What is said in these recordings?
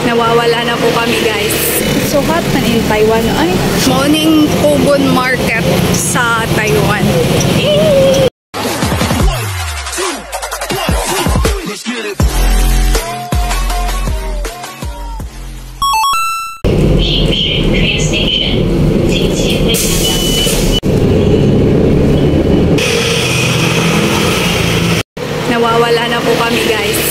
Nawawala na po kami, guys. So hot man in Taiwan. Ay, morning Ubon Market sa Taiwan. Nawawala na po kami, guys.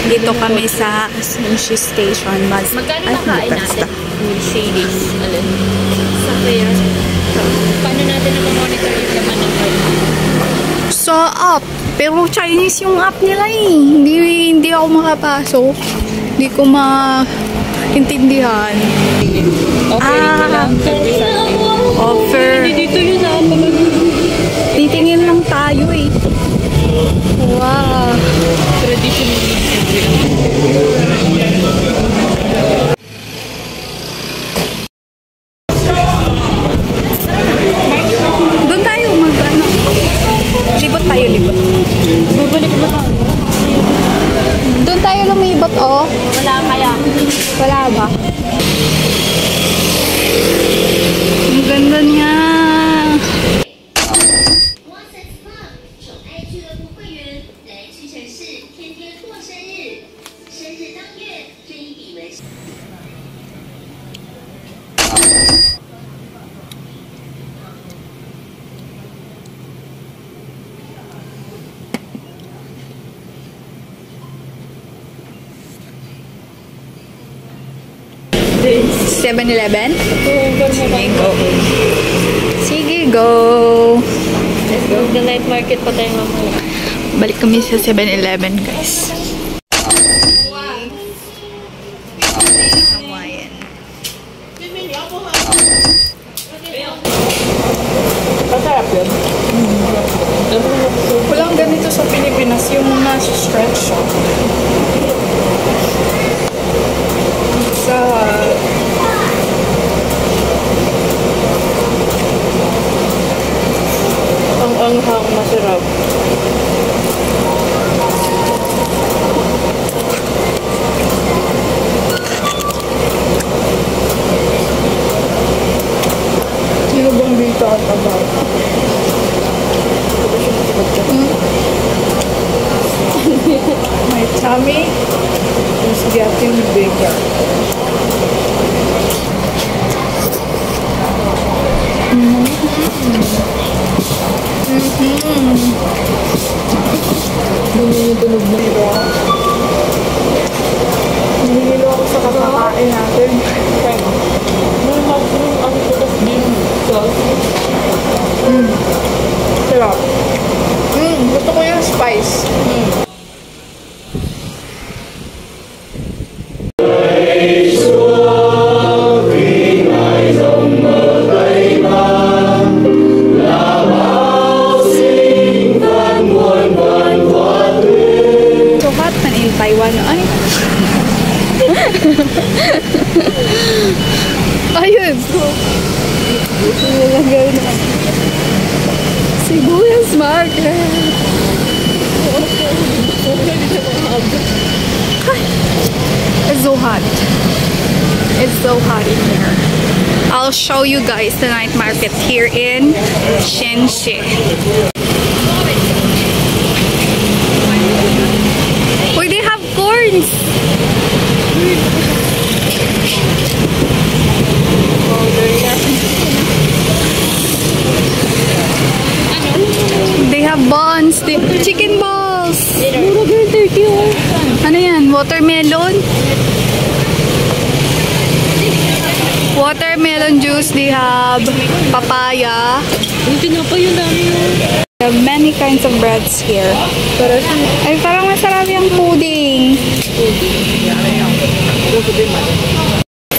Dito kami sa Sushi Station. Magkano na kain natin? Mercedes. Alin? Sa kaya? Paano natin na-monitor yung laman ng card? So, app. Pero Chinese yung app nila eh. Hindi ako makapasok. Hindi ko maintindihan. Offer. Dito yun na. Titingin lang tayo eh. Wow. Traditional. Doon tayo mag-ano. Libot tayo, libot. Babalik ba tayo? Doon tayo lumibot, oh. Wala kaya. Wala ba? Ang ganda niya. This. 7-Eleven? Sige, go. Sige, go. Let's go. The night market pa tayo mamaya. Balik kami sa 7-Eleven, guys. Hawaiian. Masarap yun. Walang ganito sa Pilipinas, yung nasa stretch. Sa Ang anghang masarap. sino bang dito at abang? My tummy is getting bigger. Tunog na ito. Nahihilo ako sa kakakain natin. May mushroom ang tulas din. Sarap. Gusto ko yung spice. So hot man in Taiwan. Ay. Ayun. Sibuyas Market. It's so hot. It's so hot in here. I'll show you guys the night market here in Shenxi. Wait, they have corns. They have buns, chicken balls. Ano yan? Watermelon? Watermelon juice. They have papaya. They have many kinds of breads here. Ay, parang masarap yung pudding.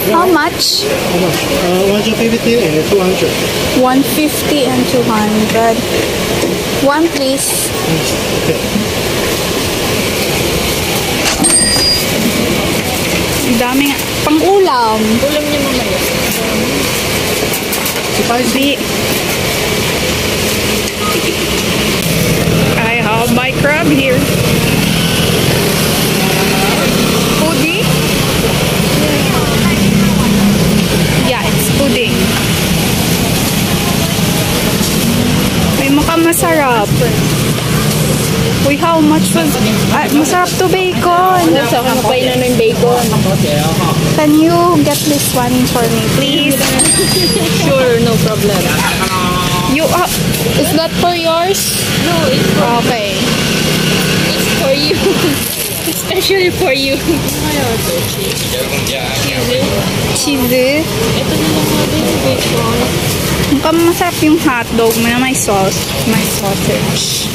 How much? 150 and 200. 150 and 200. One, please. Okay. Ang dami nga. Pang-ulam. Ulam niya mamaya. Spicy. I have my crab here. Foodie? Masarap to bacon. So, kamapain na ng bacon. Can you get this one for me, please? Sure, no problem. You is that for yours? No, it's for, Okay. it's for you. Especially for you. Cheese. Ito na lang natin yung bacon. Mukhang masarap yung hotdog na may sauce. May sausage.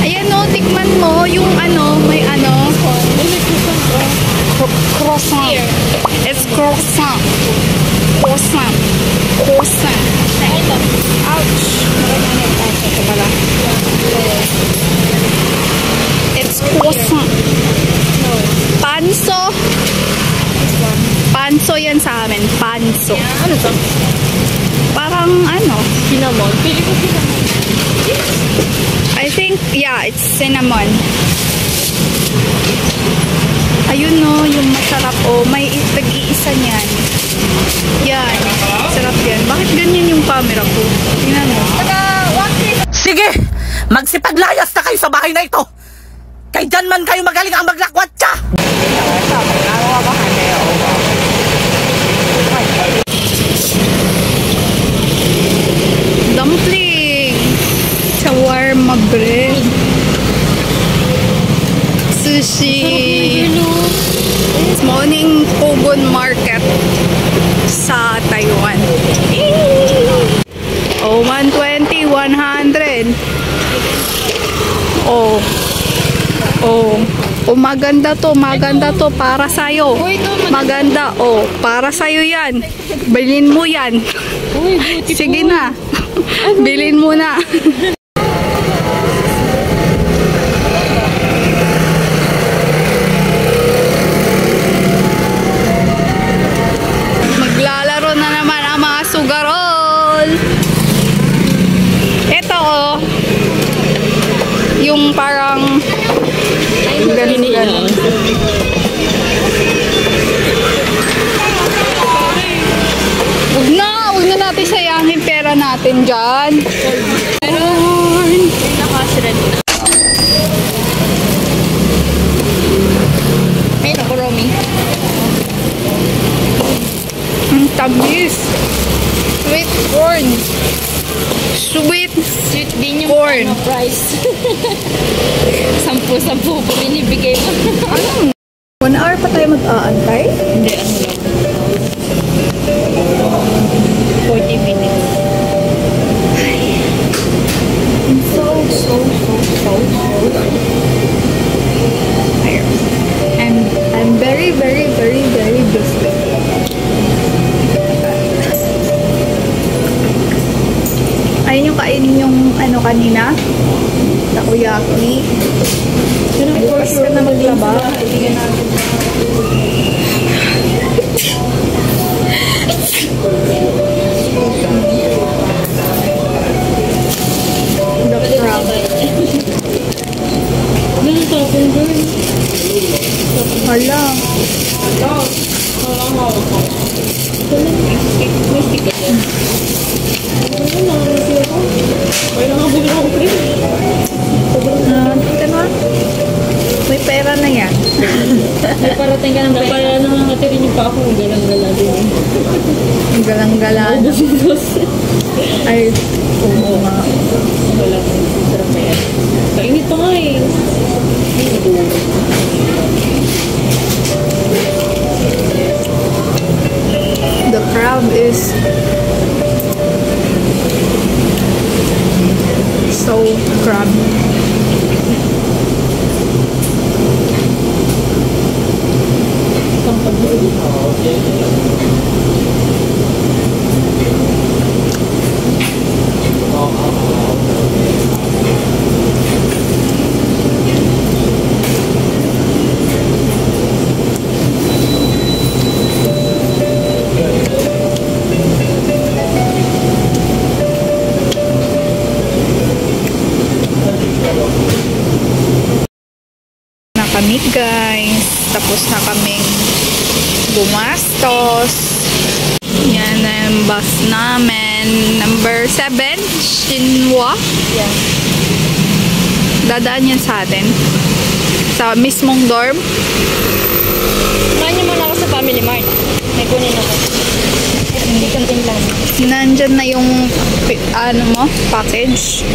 Ayan o, tikman mo yung ano, may ano. Croissant. It's croissant. Croissant. Croissant. Ouch. Ito pala. It's croissant. Panso. Panso yan sa amin. Panso. Ano to? Parang ano. Cinnamon. Pili ko cinnamon. I think, yeah, it's cinnamon. Ayun no, yung masarap o. May tag-iisa niyan. Yan. Sarap yan. Bakit ganyan yung camera ko? Tingnan mo. Sige! Magsipaglayas na kayo sa bahay na ito! Kay dyan man kayo magaling ang maglakwatsa! Dumpling! Shawarma bread. Sushi. Morning Kogon Market sa Taiwan. Oh, 120, 100. Oh. Oh. Oh, maganda to para sa'yo. Maganda. Oh, para sa'yo yan. Bilhin mo yan. Sige na. Bilhin mo na. Maglalaro na naman ang mga sugarol. Ito oh. Yung parang ganun. Huwag na natin sayangin pera natin dyan. Pero, nakasred na. Ay, naku, Romy. Ang tamis. Sweet corn. Sweet Din yung corn. price. 10 po binibigay mo. 1 hour pa tayo mag-aantay? Hindi, ano lang. 40 minutes. So tired. And I'm very busy. Ayun yung kainin yung ano kanina? Takoyaki. Bukas ka na maglaba. The crab. Hala. Dito na. May pera na yan. May parating ka ng pera. Para naman katirin yung pa ako. Galang-gala din. Ang galang-gala. Ay, oo nga. Wala mo. Sarap na yan. Kainit pa nga eh. The crab is so crabby. Kami guys, tapos na kaming bumastos. Yan na yung bus namin, number 7 Shinwa. Yeah. Dadaan yan sa atin. Sa mismong dorm. Kumain niyo muna ako sa Family Mart. May kunin ako. Hindi kantin lang. Nandyan na yung ano mo, package.